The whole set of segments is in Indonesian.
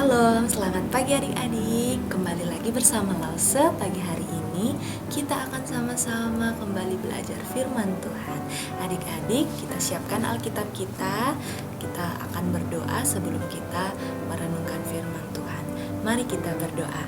Shalom, selamat pagi adik-adik. Kembali lagi bersama Lause. Pagi hari ini kita akan sama-sama kembali belajar firman Tuhan. Adik-adik, kita siapkan Alkitab kita. Kita akan berdoa sebelum kita merenungkan firman Tuhan. Mari kita berdoa.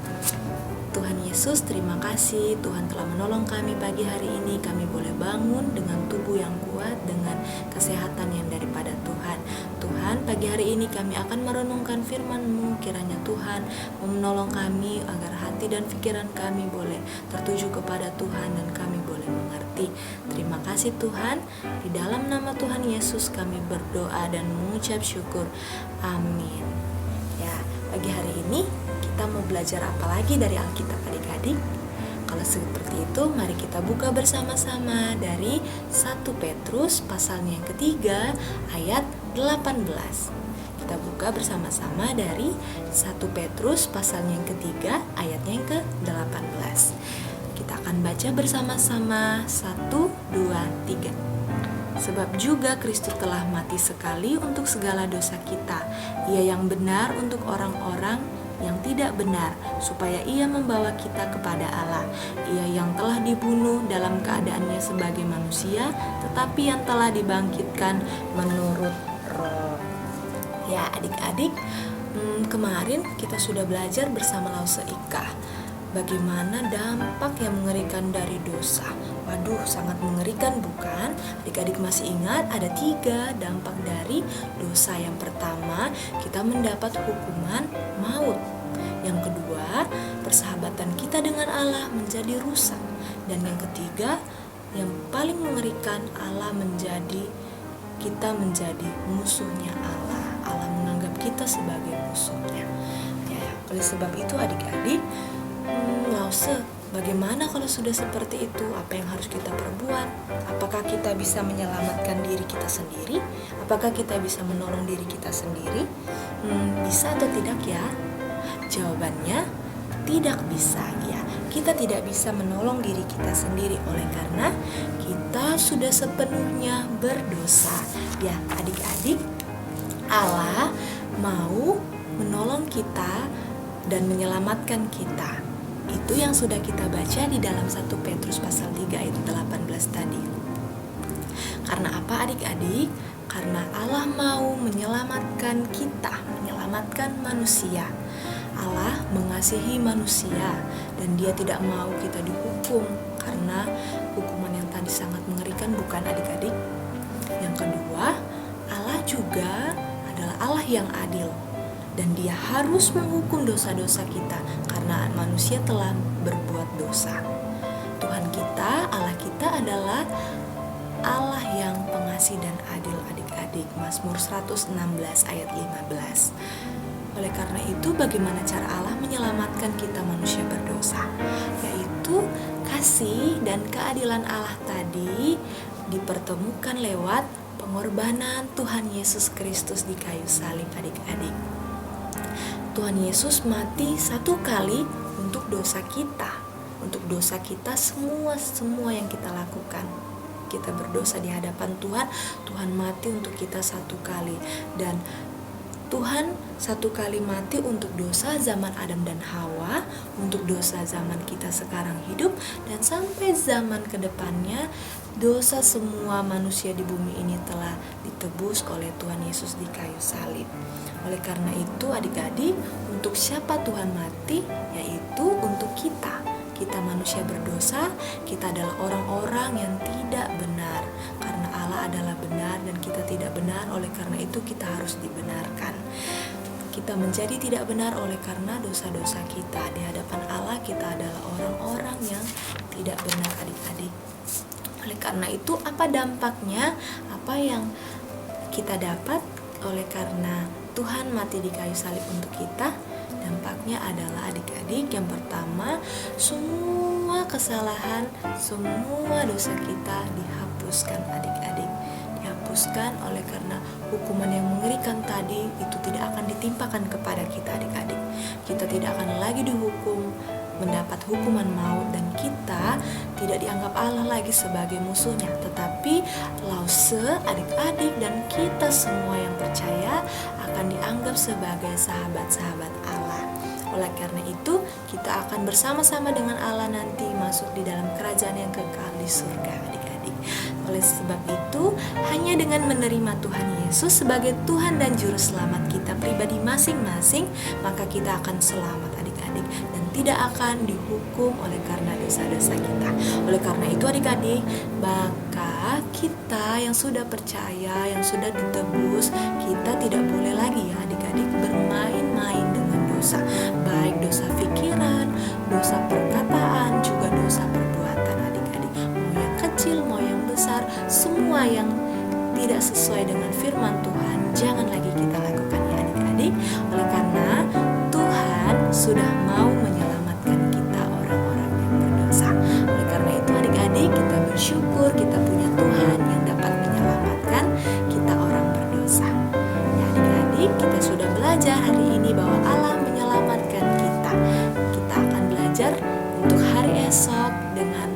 Tuhan Yesus, terima kasih Tuhan telah menolong kami pagi hari ini. Kami boleh bangun dengan tubuh yang kuat, dengan kesehatan yang daripada Tuhan. Tuhan, pagi hari ini kami akan merenungkan firman-Mu. Kiranya Tuhan menolong kami agar hati dan pikiran kami boleh tertuju kepada Tuhan dan kami boleh mengerti. Terima kasih Tuhan. Di dalam nama Tuhan Yesus kami berdoa dan mengucap syukur. Amin. Ya, pagi hari ini kita mau belajar apa lagi dari Alkitab adik-adik? Kalau seperti itu, mari kita buka bersama-sama dari 1 Petrus pasalnya yang ketiga ayat 18. Kita buka bersama-sama dari 1 Petrus pasalnya yang ketiga ayatnya yang ke-18. Kita akan baca bersama-sama 1, 2, 3. Sebab juga Kristus telah mati sekali untuk segala dosa kita, Ia yang benar untuk orang-orang yang tidak benar, supaya Ia membawa kita kepada Allah. Ia yang telah dibunuh dalam keadaannya sebagai manusia, tetapi yang telah dibangkitkan menurut Roh. Ya adik-adik, kemarin kita sudah belajar bersama Lause Ika bagaimana dampak yang mengerikan dari dosa. Waduh, sangat mengerikan bukan? Adik-adik masih ingat ada 3 dampak dari dosa. Yang pertama, kita mendapat hukuman maut. Yang kedua, persahabatan kita dengan Allah menjadi rusak. Dan yang ketiga, yang paling mengerikan, kita menjadi musuhnya Allah. Allah menganggap kita sebagai musuhnya. Ya, oleh sebab itu adik-adik, Lause, bagaimana kalau sudah seperti itu? Apa yang harus kita perbuat? Apakah kita bisa menyelamatkan diri kita sendiri? Apakah kita bisa menolong diri kita sendiri? Bisa atau tidak ya? Jawabannya tidak bisa ya. Kita tidak bisa menolong diri kita sendiri oleh karena kita sudah sepenuhnya berdosa. Ya, adik-adik, Allah mau menolong kita dan menyelamatkan kita. Itu yang sudah kita baca di dalam 1 Petrus pasal 3 ayat 18 tadi. Karena apa adik-adik? Karena Allah mau menyelamatkan kita, menyelamatkan manusia. Allah mengasihi manusia dan Dia tidak mau kita dihukum, karena hukuman yang tadi sangat mengerikan bukan adik-adik? Yang kedua, Allah juga adalah Allah yang adil dan Dia harus menghukum dosa-dosa kita karena manusia telah berbuat dosa. Tuhan kita, Allah kita adalah Allah yang pengasih dan adil adik-adik. Mazmur 116 ayat 15. Oleh karena itu, bagaimana cara Allah menyelamatkan kita manusia berdosa? Yaitu kasih dan keadilan Allah tadi dipertemukan lewat pengorbanan Tuhan Yesus Kristus di kayu salib adik-adik. Tuhan Yesus mati 1 kali untuk dosa kita. Untuk dosa kita semua yang kita lakukan. Kita berdosa di hadapan Tuhan, Tuhan mati untuk kita 1 kali. Dan Tuhan 1 kali mati untuk dosa zaman Adam dan Hawa, untuk dosa zaman kita sekarang hidup, dan sampai zaman kedepannya dosa semua manusia di bumi ini telah ditebus oleh Tuhan Yesus di kayu salib. Oleh karena itu adik-adik, untuk siapa Tuhan mati? Yaitu untuk kita. Kita manusia berdosa, kita adalah orang-orang yang tidak benar. Karena Allah adalah benar dan kita tidak benar, oleh karena itu kita harus dibenarkan. Kita menjadi tidak benar oleh karena dosa-dosa kita. Di hadapan Allah kita adalah orang-orang yang tidak benar adik-adik. Oleh karena itu, apa dampaknya? Apa yang kita dapat oleh karena Tuhan mati di kayu salib untuk kita? Dampaknya adalah adik-adik, yang pertama, semua kesalahan, semua dosa kita dihapuskan adik-adik. Dihapuskan oleh karena hukuman yang mengerikan tadi itu tidak akan ditimpakan kepada kita adik-adik. Kita tidak akan lagi dihukum mendapat hukuman maut, dan kita tidak dianggap Allah lagi sebagai musuhnya, tetapi Lause, adik-adik, dan kita semua yang percaya akan dianggap sebagai sahabat-sahabat Allah. Oleh karena itu, kita akan bersama-sama dengan Allah nanti masuk di dalam kerajaan yang kekal di surga, adik-adik. Oleh sebab itu, hanya dengan menerima Tuhan Yesus sebagai Tuhan dan Juru Selamat kita pribadi masing-masing, maka kita akan selamat, adik-adik, dan tidak akan dihukum oleh karena dosa-dosa kita. Oleh karena itu, adik-adik, maka kita yang sudah percaya, yang sudah ditebus, kita tidak boleh lagi ya adik-adik bermain-main dengan dosa, baik dosa pikiran, dosa perkataan, juga dosa perbuatan, adik-adik. Mau yang kecil, mau yang besar, semua yang tidak sesuai dengan firman Tuhan jangan lagi kita lakukan ya adik-adik. Oleh karena Tuhan sudah mau menyelamatkan kita orang-orang yang berdosa. Oleh karena itu adik-adik, kita bersyukur kita punya Tuhan yang dapat menyelamatkan kita orang berdosa. Ya adik-adik, kita sudah belajar hari ini bahwa Allah menyelamatkan kita. Kita akan belajar untuk hari esok dengan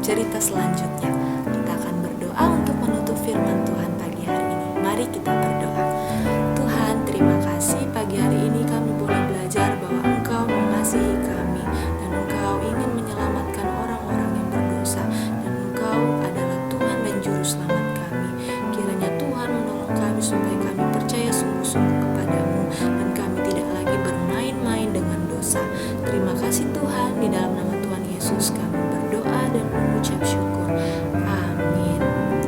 cerita selanjutnya. Kita akan berdoa untuk menutup firman Tuhan pagi hari ini. Mari kita berdoa. Tuhan, terima kasih pagi hari ini kami boleh belajar bahwa Engkau mengasihi kami dan Engkau ingin menyelamatkan orang-orang yang berdosa, dan Engkau adalah Tuhan dan Juru Selamat kami. Kiranya Tuhan menolong kami supaya kami percaya sungguh-sungguh kepadamu dan kami tidak lagi bermain-main dengan dosa. Terima kasih Tuhan, di dalam nama Tuhan Yesus kami berdoa dan mengucap syukur. Amin.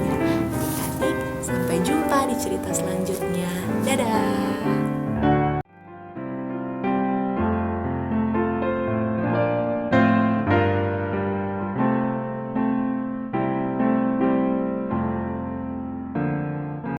Ya, adik-adik, sampai jumpa di cerita selanjutnya. Dadah.